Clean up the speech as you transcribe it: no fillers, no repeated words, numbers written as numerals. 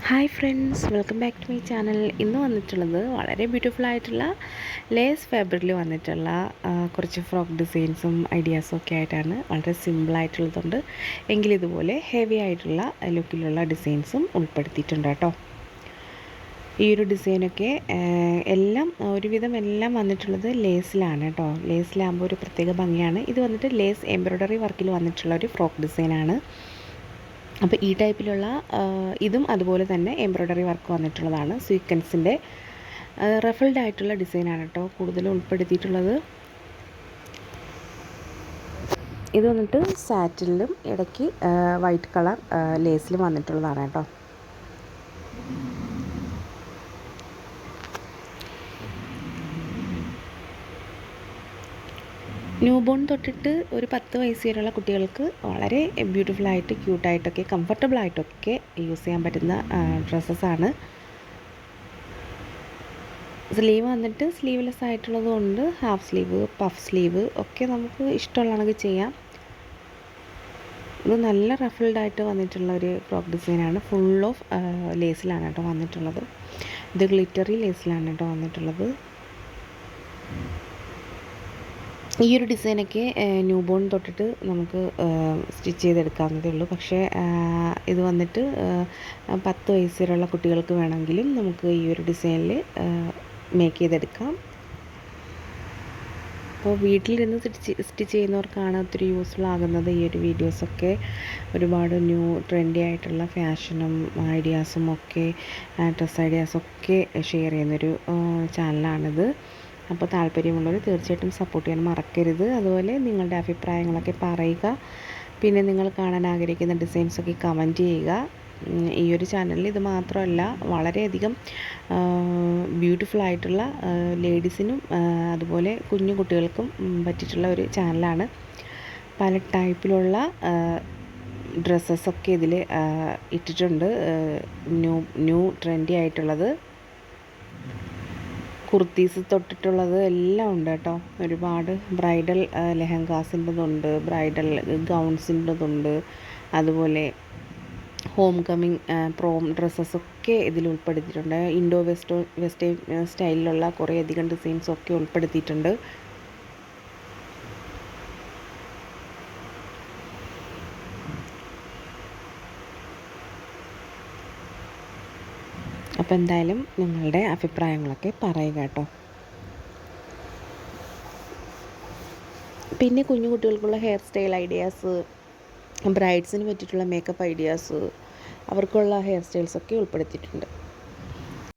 Hi friends, welcome back to my channel. ഇന്ന് വന്നിട്ടുള്ളത് വളരെ ബ്യൂട്ടിഫുൾ ആയിട്ടുള്ള ലേസ് ഫാബ്രിക്കിൽ വന്നിട്ടുള്ള കുറച്ച് ഫ്രോക്ക് ഡിസൈൻസും ഐഡിയാസും ഒക്കെ ആയിട്ടാണ്. വളരെ സിമ്പിളായിട്ടുള്ളതുണ്ട്, എങ്കിലും ഇതുപോലെ ഹെവി ആയിട്ടുള്ള ലുക്കിലുള്ള ഡിസൈൻസും ഉൾപ്പെടുത്തിയിട്ടുണ്ട് കേട്ടോ. ഈ ഒരു ഡിസൈനൊക്കെ എല്ലാം ഒരുവിധം എല്ലാം വന്നിട്ടുള്ളത് ലേസിലാണ് കേട്ടോ. ലേസിലാകുമ്പോൾ ഒരു പ്രത്യേക ഭംഗിയാണ്. ഇത് വന്നിട്ട് ലേസ് എംബ്രോയ്ഡറി വർക്കിൽ വന്നിട്ടുള്ള ഒരു ഫ്രോക്ക് ഡിസൈനാണ്. അപ്പോൾ ഈ ടൈപ്പിലുള്ള ഇതും അതുപോലെ തന്നെ എംബ്രോയ്ഡറി വർക്ക് വന്നിട്ടുള്ളതാണ്. സ്വീക്വൻസിൻ്റെ റഫിൾഡ് ആയിട്ടുള്ള ഡിസൈനാണ് കേട്ടോ കൂടുതലും ഉൾപ്പെടുത്തിയിട്ടുള്ളത്. ഇത് വന്നിട്ട് സാറ്റിനിലും ഇടയ്ക്ക് വൈറ്റ് കളർ ലേസിലും വന്നിട്ടുള്ളതാണ് കേട്ടോ. ന്യൂ ബോൺ തൊട്ടിട്ട് ഒരു 10 വയസ്സ് വരെയുള്ള കുട്ടികൾക്ക് വളരെ ബ്യൂട്ടിഫുള്ളായിട്ട് ക്യൂട്ടായിട്ടൊക്കെ കംഫർട്ടബിളായിട്ടൊക്കെ യൂസ് ചെയ്യാൻ പറ്റുന്ന ഡ്രസ്സസ്സാണ്. സ്ലീവ് വന്നിട്ട് സ്ലീവ്ലെസ് ആയിട്ടുള്ളത് കൊണ്ട് ഹാഫ് സ്ലീവ്, പഫ് സ്ലീവ് ഒക്കെ നമുക്ക് ഇഷ്ടമുള്ളതാണെങ്കിൽ ചെയ്യാം. ഇത് നല്ല റഫിൾഡായിട്ട് വന്നിട്ടുള്ള ഒരു ഫ്രോക്ക് ഡിസൈനാണ്. ഫുൾ ഓഫ് ലേസിലാണ് കേട്ടോ വന്നിട്ടുള്ളത്. ഇത് ഗ്ലിറ്ററി ലേസിലാണ് കേട്ടോ വന്നിട്ടുള്ളത്. ഈ ഒരു ഡിസൈനൊക്കെ ന്യൂ ബോൺ തൊട്ടിട്ട് നമുക്ക് സ്റ്റിച്ച് ചെയ്തെടുക്കാവുന്നതേ ഉള്ളൂ. പക്ഷേ ഇത് വന്നിട്ട് 10 വയസ്സ് വരെയുള്ള കുട്ടികൾക്ക് വേണമെങ്കിലും നമുക്ക് ഈ ഒരു ഡിസൈനിൽ മേക്ക് ചെയ്തെടുക്കാം. അപ്പോൾ വീട്ടിലിരുന്ന് സ്റ്റിച്ച് ചെയ്യുന്നവർക്കാണ് ഒത്തിരി യൂസ്ഫുൾ ആകുന്നത് ഈ ഒരു വീഡിയോസൊക്കെ. ഒരുപാട് ന്യൂ ട്രെൻഡി ആയിട്ടുള്ള ഫാഷനും ഐഡിയാസും ഒക്കെ ഡ്രസ് ഐഡിയാസൊക്കെ ഷെയർ ചെയ്യുന്നൊരു ചാനലാണിത്. അപ്പോൾ താല്പര്യമുള്ളവർ തീർച്ചയായിട്ടും സപ്പോർട്ട് ചെയ്യാൻ മറക്കരുത്. അതുപോലെ നിങ്ങളുടെ അഭിപ്രായങ്ങളൊക്കെ പറയുക. പിന്നെ നിങ്ങൾ കാണാൻ ആഗ്രഹിക്കുന്ന ഡിസൈൻസൊക്കെ കമൻറ്റ് ചെയ്യുക. ഈ ഒരു ചാനലിൽ ഇത് മാത്രമല്ല, വളരെയധികം ബ്യൂട്ടിഫുൾ ആയിട്ടുള്ള ലേഡീസിനും അതുപോലെ കുഞ്ഞു കുട്ടികൾക്കും പറ്റിയിട്ടുള്ള ഒരു ചാനലാണ്. പല ടൈപ്പിലുള്ള ഡ്രസ്സസൊക്കെ ഇതിൽ ഇട്ടിട്ടുണ്ട്. ന്യൂ ട്രെൻഡി ആയിട്ടുള്ളത് കുർത്തീസ് തൊട്ടിട്ടുള്ളത് എല്ലാം ഉണ്ട് കേട്ടോ. ഒരുപാട് ബ്രൈഡൽ ലെഹങ്കാസിൻ്റെതുണ്ട്, ബ്രൈഡൽ ഗൗൺസിൻ്റെതുണ്ട്, അതുപോലെ ഹോം കമ്മിങ് പ്രോം ഡ്രസ്സസൊക്കെ ഇതിൽ ഉൾപ്പെടുത്തിയിട്ടുണ്ട്. ഇൻഡോ വെസ്റ്റേൺ സ്റ്റൈലിലുള്ള കുറേയധികം ഡിസൈൻസൊക്കെ ഉൾപ്പെടുത്തിയിട്ടുണ്ട്. അപ്പോൾ എന്തായാലും നിങ്ങളുടെ അഭിപ്രായങ്ങളൊക്കെ പറയുക കേട്ടോ. പിന്നെ കുഞ്ഞു കുട്ടികൾക്കുള്ള ഹെയർ സ്റ്റൈൽ ഐഡിയാസ്, ബ്രൈഡ്സിന് പറ്റിയിട്ടുള്ള മേക്കപ്പ് ഐഡിയാസ്, അവർക്കുള്ള ഹെയർ സ്റ്റൈൽസൊക്കെ ഉൾപ്പെടുത്തിയിട്ടുണ്ട്.